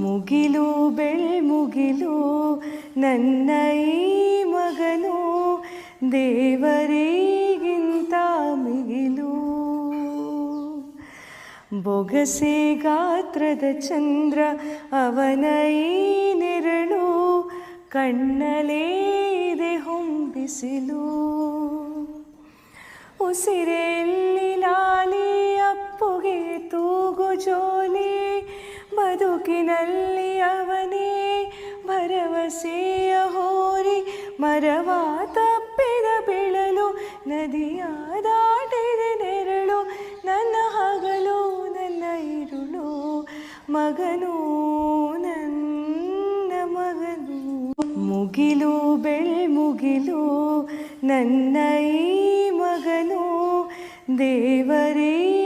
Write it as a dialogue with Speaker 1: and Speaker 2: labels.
Speaker 1: ಮುಗಿಲು ಬೆಳ್ಮುಗಿಲು ನನ್ನ ಈ ಮಗನು ದೇವರಿಗಿಂತ ಮಿಗಿಲು. ಬೊಗಸೆ ಗಾತ್ರದ ಚಂದ್ರ ಅವನ ಈ ನೆರಳು ಕಣ್ಣಲೇ ಇದೆ ಹೊಂಬಿಸಿಲು. ಉಸಿರೆಲ್ಲಿ ಲಾಲಿ ಅಪ್ಪುಗೆ ತೂಗು ಜೋಲಿ ಬದುಕಿನಲ್ಲಿ ಅವನೇ ಭರವಸೆಯ ಹೋರಿ. ಮರವ ತಪ್ಪಿದ ಬೆಳಲು ನದಿಯ ದಾಟಿದ ನೆರಳು ನನ್ನ ಹಗಲು ನನ್ನ ಇರುಳು ಮಗನು ನನ್ನ ಮಗನು. ಮುಗಿಲು ಬೆಳ್ಮುಗಿಲು ನನ್ನ ಈ ಮಗನು ದೇವರೇ